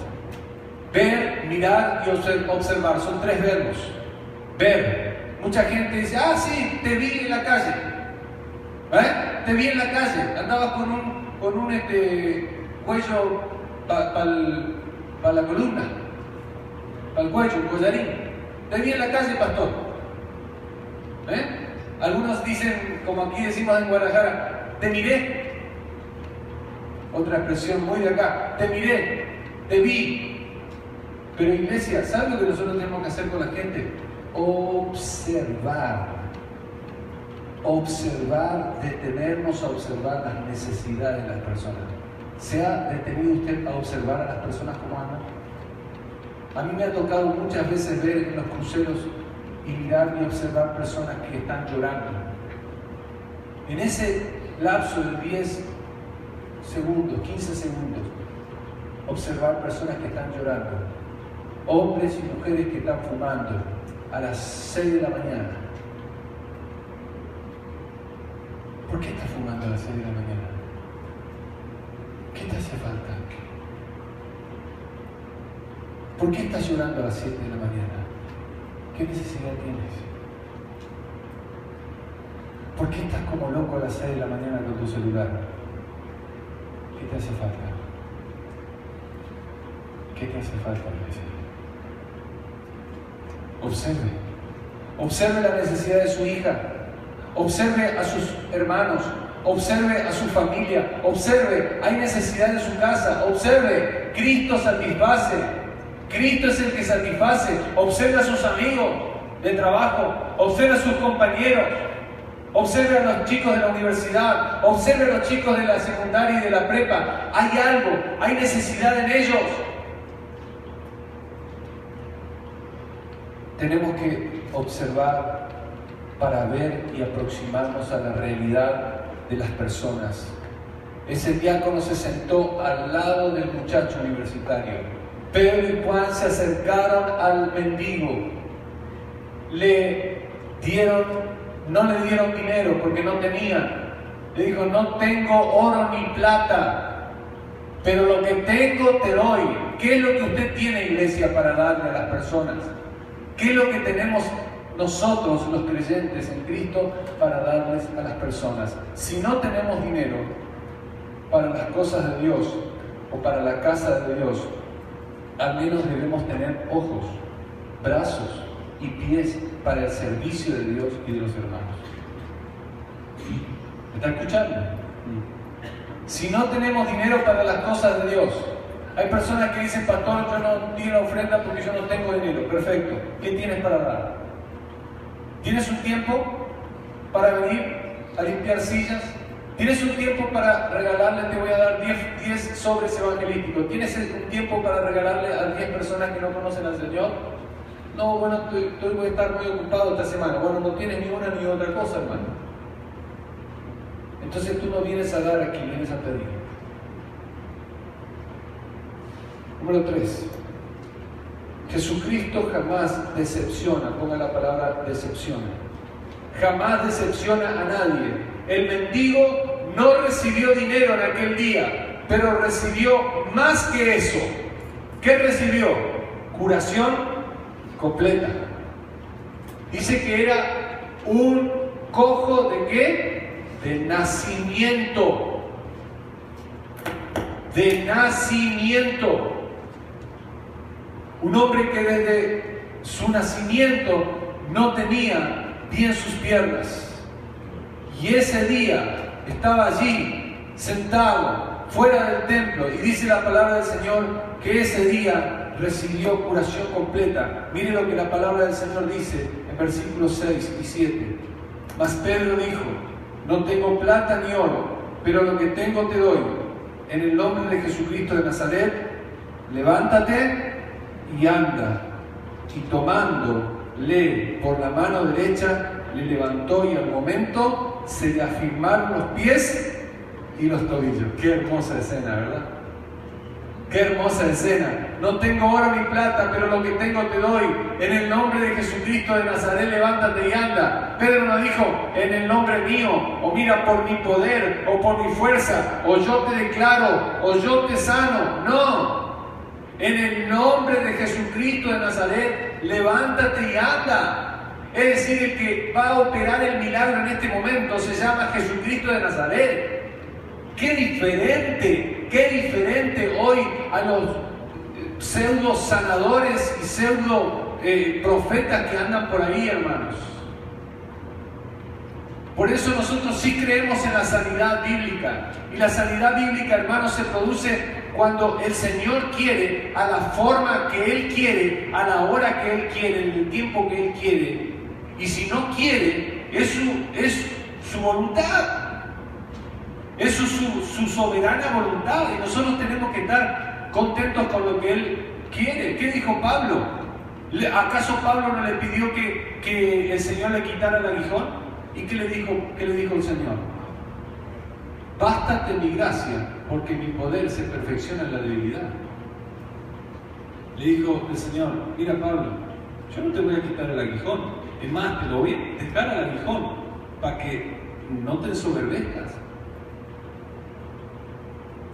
Ver, mirar y observar. Son 3 verbos. Ver. Mucha gente dice, sí, te vi en la calle. Te vi en la calle. Andabas con un cuello para la columna. Para el cuello, un collarín. Te vi en la calle, pastor. Algunos dicen, como aquí decimos en Guadalajara, te miré. Otra expresión muy de acá, te miré, te vi. Pero iglesia, ¿sabe lo que nosotros tenemos que hacer con la gente? Observar. Observar, detenernos a observar las necesidades de las personas. ¿Se ha detenido usted a observar a las personas como andan? A mí me ha tocado muchas veces ver en los cruceros y mirar y observar personas que están llorando. En ese lapso de 10 segundos, 15 segundos, observar personas que están llorando, hombres y mujeres que están fumando a las 6 de la mañana. ¿Por qué estás fumando a las 6 de la mañana? ¿Qué te hace falta? ¿Por qué estás llorando a las 7 de la mañana? ¿Qué necesidad tienes? ¿Por qué estás como loco a las 6 de la mañana con tu celular? ¿Qué te hace falta? ¿Qué te hace falta, iglesia? Observe. Observe la necesidad de su hija. Observe a sus hermanos. observe a su familia, observe, hay necesidad en su casa, observe, Cristo satisface, Cristo es el que satisface, observe a sus amigos de trabajo, observe a sus compañeros, observe a los chicos de la universidad, observe a los chicos de la secundaria y de la prepa, hay algo, hay necesidad en ellos. Tenemos que observar para ver y aproximarnos a la realidad de las personas. Ese diácono se sentó al lado del muchacho universitario. Pedro y Juan se acercaron al mendigo. No le dieron dinero porque no tenían. Le dijo, no tengo oro ni plata, pero lo que tengo te doy. ¿Qué es lo que usted tiene, iglesia, para darle a las personas? ¿Qué es lo que tenemos nosotros, los creyentes en Cristo, para darles a las personas? Si no tenemos dinero para las cosas de Dios o para la casa de Dios, al menos debemos tener ojos, brazos y pies para el servicio de Dios y de los hermanos. ¿Me está escuchando? Si no tenemos dinero para las cosas de Dios, hay personas que dicen, pastor, yo no di la ofrenda porque yo no tengo dinero. Perfecto. ¿Qué tienes para dar? ¿Tienes un tiempo para venir a limpiar sillas? ¿Tienes un tiempo para regalarle, te voy a dar 10 sobres evangelísticos? ¿Tienes un tiempo para regalarle a 10 personas que no conocen al Señor? No, bueno, voy a estar muy ocupado esta semana. Bueno, no tienes ni una ni otra cosa, hermano. Entonces tú no vienes a dar aquí, vienes a pedir. Número 3. Jesucristo jamás decepciona, ponga la palabra decepciona. Jamás decepciona a nadie. El mendigo no recibió dinero en aquel día, pero recibió más que eso. ¿Qué recibió? Curación completa. Dice que era un cojo ¿de qué? De nacimiento. De nacimiento. Un hombre que desde su nacimiento no tenía bien sus piernas. Y ese día estaba allí, sentado, fuera del templo. Y dice la palabra del Señor que ese día recibió curación completa. Mire lo que la palabra del Señor dice en versículos 6 y 7. Mas Pedro dijo, no tengo plata ni oro, pero lo que tengo te doy. En el nombre de Jesucristo de Nazaret, levántate y anda. Y tomándole por la mano derecha, le levantó y al momento se le afirmaron los pies y los tobillos. Qué hermosa escena, ¿verdad? Qué hermosa escena. No tengo oro ni plata, pero lo que tengo te doy. En el nombre de Jesucristo de Nazaret, levántate y anda. Pedro no dijo, en el nombre mío, o mira, por mi poder, o por mi fuerza, o yo te declaro, o yo te sano. No. En el nombre de Jesucristo de Nazaret, levántate y anda. Es decir, el que va a operar el milagro en este momento se llama Jesucristo de Nazaret. ¡Qué diferente hoy a los pseudo sanadores y pseudo profetas que andan por ahí, hermanos! Por eso nosotros sí creemos en la sanidad bíblica. Y la sanidad bíblica, hermanos, se produce cuando el Señor quiere, a la forma que Él quiere, a la hora que Él quiere, en el tiempo que Él quiere. Y si no quiere, es su voluntad. Es su soberana voluntad. Y nosotros tenemos que estar contentos con lo que Él quiere. ¿Qué dijo Pablo? ¿Acaso Pablo no le pidió que el Señor le quitara el aguijón? ¿Y qué le dijo el Señor? Bástate mi gracia, porque mi poder se perfecciona en la debilidad. Le dijo el Señor, mira Pablo, yo no te voy a quitar el aguijón. Es más, te lo voy a dejar al aguijón para que no te ensoberbezcas.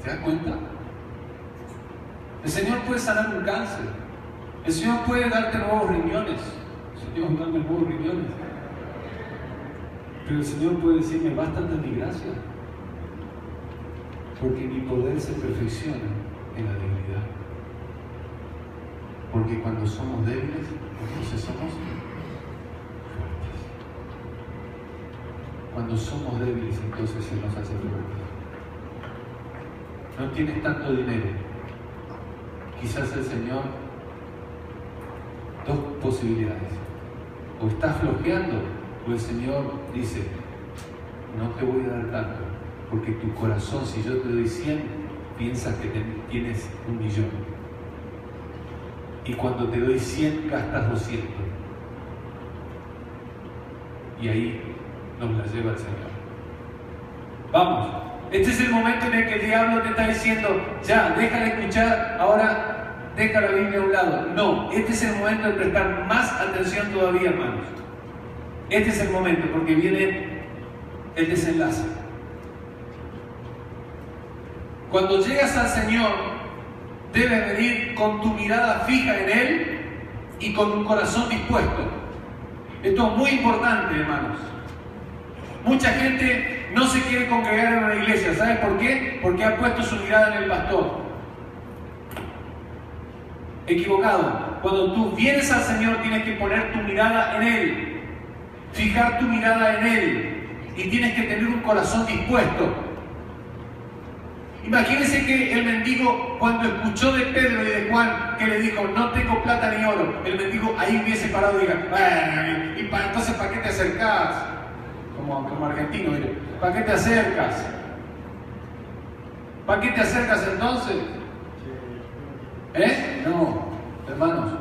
¿Se das cuenta? El Señor puede sanar un cáncer. El Señor puede darte nuevos riñones. Señor, dame nuevos riñones. Pero el Señor puede decirme, bástate mi gracia, porque mi poder se perfecciona en la debilidad. Porque cuando somos débiles, entonces somos fuertes. Cuando somos débiles, entonces se nos hace fuerte. No tienes tanto dinero. Quizás el Señor, dos posibilidades. O estás flojeando, o el Señor dice, no te voy a dar tanto, porque tu corazón, si yo te doy 100, piensas que tienes 1.000.000. Y cuando te doy 100, gastas 200. Y ahí nos la lleva el Señor. Vamos, este es el momento en el que el diablo te está diciendo, ya, deja de escuchar, ahora deja la Biblia a un lado. No, este es el momento de prestar más atención todavía, hermanos. Este es el momento, porque viene el desenlace. Cuando llegas al Señor, debes venir con tu mirada fija en Él y con un corazón dispuesto. Esto es muy importante, hermanos. Mucha gente no se quiere congregar en una iglesia. ¿Sabes por qué? Porque ha puesto su mirada en el pastor. Equivocado. Cuando tú vienes al Señor, tienes que poner tu mirada en Él, fijar tu mirada en Él, y tienes que tener un corazón dispuesto. Imagínense que el mendigo, cuando escuchó de Pedro y de Juan que le dijo, no tengo plata ni oro, el mendigo ahí hubiese parado y diga, bueno, entonces ¿para qué te acercás? Como argentino, mire, ¿para qué te acercas? ¿Para qué te acercas entonces? No, hermanos,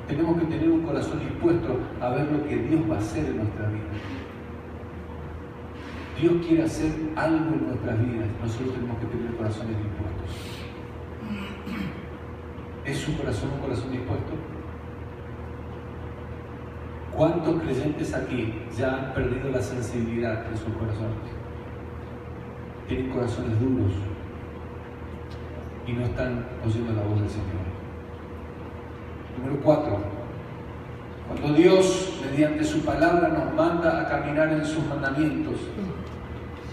tenemos que tener un corazón dispuesto a ver lo que Dios va a hacer en nuestra vida. Dios quiere hacer algo en nuestras vidas, nosotros tenemos que tener corazones dispuestos. ¿Es su corazón un corazón dispuesto? ¿Cuántos creyentes aquí ya han perdido la sensibilidad de sus corazones? Tienen corazones duros y no están oyendo la voz del Señor. Número 4. Cuando Dios, mediante su palabra, nos manda a caminar en sus mandamientos,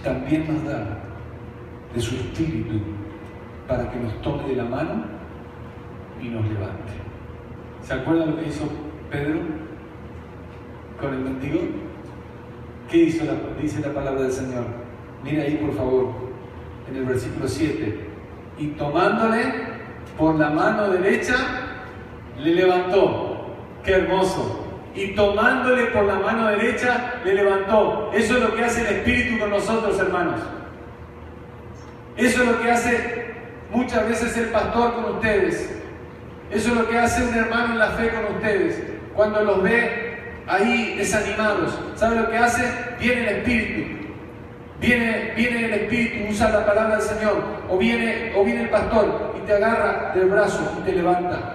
también nos da de su Espíritu para que nos tome de la mano y nos levante. ¿Se acuerdan lo que hizo Pedro con el mendigo? ¿Qué hizo? Dice la palabra del Señor. Mira ahí, por favor, en el versículo 7. Y tomándole por la mano derecha, le levantó. ¡Qué hermoso! Y tomándole por la mano derecha, le levantó. Eso es lo que hace el Espíritu con nosotros, hermanos. Eso es lo que hace muchas veces el pastor con ustedes. Eso es lo que hace un hermano en la fe con ustedes. Cuando los ve ahí desanimados, ¿sabe lo que hace? Viene el Espíritu. Viene el Espíritu, usa la palabra del Señor. O viene el pastor y te agarra del brazo y te levanta.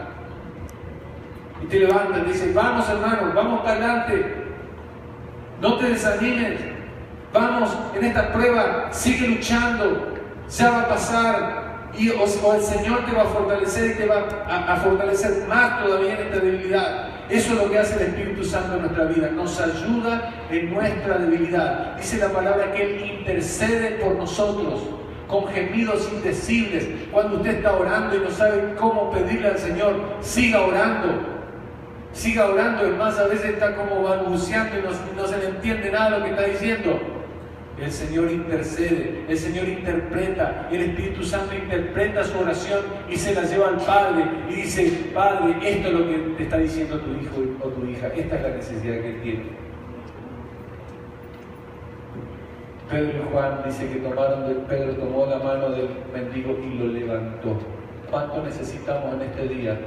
Y te levanta y dice, vamos hermanos, vamos para adelante, no te desanimes, vamos en esta prueba, sigue luchando, ya va a pasar, o el Señor te va a fortalecer y te va a fortalecer más todavía en esta debilidad. Eso es lo que hace el Espíritu Santo en nuestra vida, nos ayuda en nuestra debilidad. Dice la palabra que Él intercede por nosotros con gemidos indecibles. Cuando usted está orando y no sabe cómo pedirle al Señor, siga orando. Siga orando, es más, a veces está como balbuceando y no se le entiende nada de lo que está diciendo. El Señor intercede, el Señor interpreta, el Espíritu Santo interpreta su oración y se la lleva al Padre y dice, Padre, esto es lo que te está diciendo tu hijo o tu hija, esta es la necesidad que él tiene. Pedro y Juan dice que Pedro tomó la mano del mendigo y lo levantó. ¿Cuánto necesitamos en este día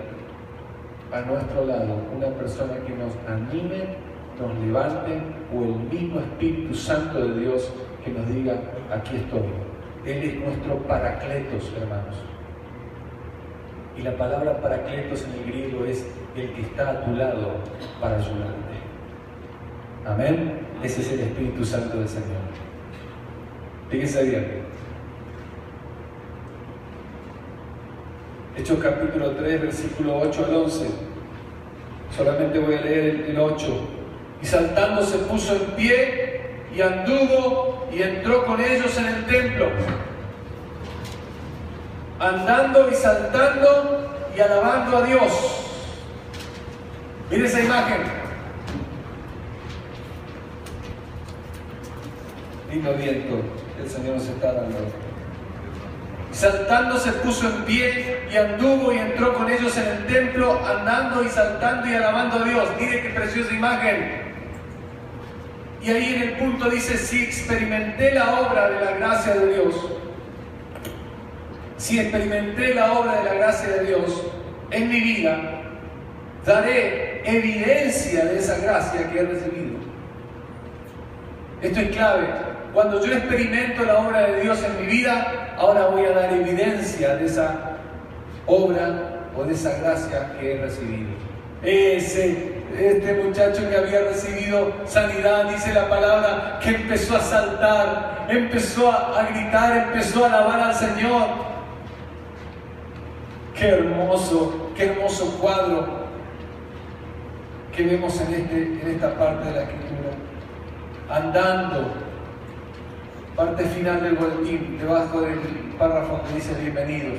a nuestro lado una persona que nos anime, nos levante, o el mismo Espíritu Santo de Dios que nos diga, aquí estoy? Él es nuestro paracletos, hermanos. Y la palabra paracletos en el griego es el que está a tu lado para ayudarte. Amén. Ese es el Espíritu Santo del Señor. Fíjense bien. Hechos capítulo 3, versículo 8 al 11. Solamente voy a leer el 8. Y saltando se puso en pie y anduvo y entró con ellos en el templo, andando y saltando y alabando a Dios. Mire esa imagen. lindo viento que el Señor nos está dando. Saltando se puso en pie y anduvo y entró con ellos en el templo, andando y saltando y alabando a Dios. Mire qué preciosa imagen. Y ahí en el punto dice, si experimenté la obra de la gracia de Dios, si experimenté la obra de la gracia de Dios en mi vida, daré evidencia de esa gracia que he recibido. Esto es clave. Cuando yo experimento la obra de Dios en mi vida, ahora voy a dar evidencia de esa obra o de esa gracia que he recibido. Este muchacho que había recibido sanidad, dice la palabra, que empezó a saltar, empezó a gritar, empezó a alabar al Señor. Qué hermoso cuadro que vemos en esta parte de la Escritura. Andando, parte final del boletín, debajo del párrafo que dice bienvenidos,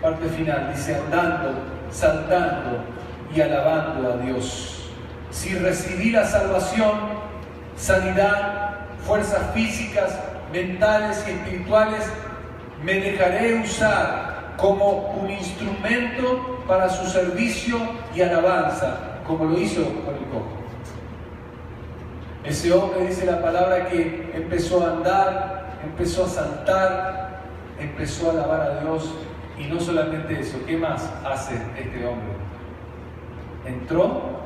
parte final dice andando, saltando y alabando a Dios. Si recibí la salvación, sanidad, fuerzas físicas, mentales y espirituales, me dejaré usar como un instrumento para su servicio y alabanza, como lo hizo con el cojo. Ese hombre, dice la palabra, que empezó a andar, empezó a saltar, empezó a alabar a Dios. Y no solamente eso, ¿qué más hace este hombre? Entró.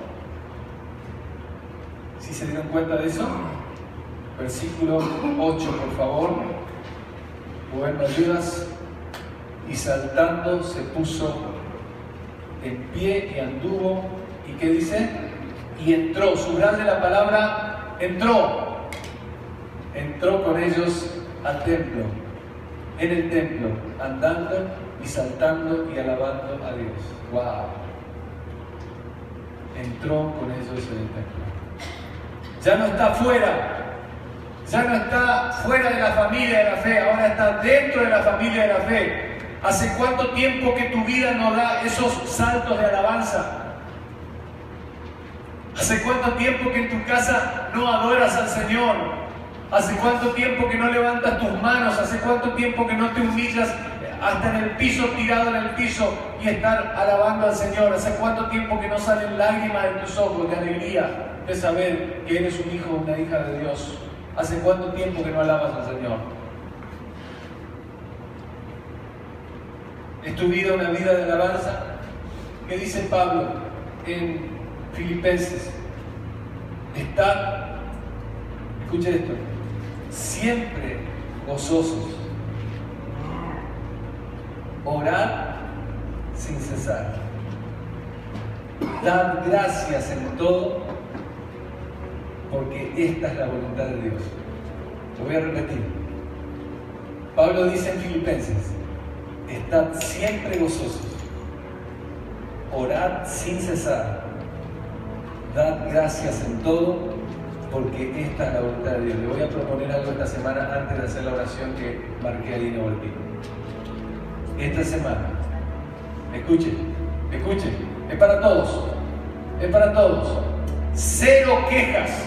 ¿Sí se dieron cuenta de eso? Versículo 8, por favor. Rubén, ¿me ayudas? Y saltando se puso en pie y anduvo. ¿Y qué dice? Y entró. Subraye la palabra entró. Entró con ellos al templo. En el templo, andando y saltando y alabando a Dios. ¡Wow! Entró con ellos en el templo. Ya no está fuera. Ya no está fuera de la familia de la fe. Ahora está dentro de la familia de la fe. ¿Hace cuánto tiempo que tu vida no da esos saltos de alabanza? ¿Hace cuánto tiempo que en tu casa no adoras al Señor? ¿Hace cuánto tiempo que no levantas tus manos? ¿Hace cuánto tiempo que no te humillas hasta en el piso, tirado en el piso y estar alabando al Señor? ¿Hace cuánto tiempo que no salen lágrimas de tus ojos de alegría de saber que eres un hijo o una hija de Dios? ¿Hace cuánto tiempo que no alabas al Señor? ¿Es tu vida una vida de alabanza? ¿Qué dice Pablo en Filipenses? Estad, escuche esto, siempre gozosos, orad sin cesar, dad gracias en todo, porque esta es la voluntad de Dios. Lo voy a repetir. Pablo dice en Filipenses, estad siempre gozosos, orad sin cesar, dad gracias en todo, porque esta es la voluntad de Dios. Le voy a proponer algo esta semana antes de hacer la oración que marqué ahí en el boletín. Esta semana, escuchen, es para todos, es para todos. 0 quejas.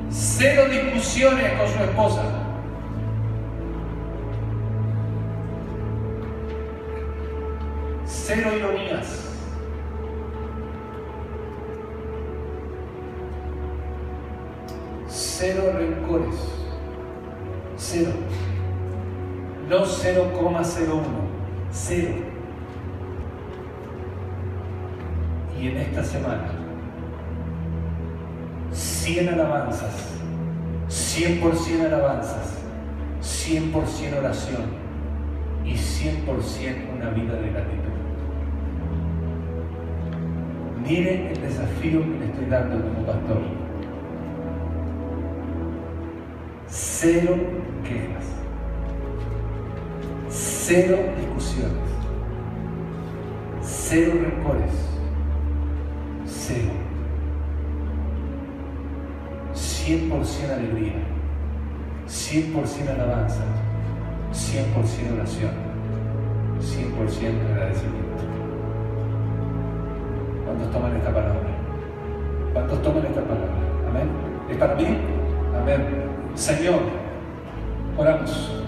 Cero discusiones con su esposa. Cero ironías. Cero rencores. Cero. No 0,01. Cero. Y en esta semana, 100 alabanzas. 100% alabanzas, 100% oración y 100% una vida de gratitud. Mire el desafío que le estoy dando como pastor. 0 quejas, 0 discusiones, 0 rencores, 0. 100% alegría, 100% alabanza, 100% oración, 100% agradecimiento. ¿Cuántos toman esta palabra? ¿Cuántos toman esta palabra? Amén. ¿Es para mí? Amén. Señor, oramos.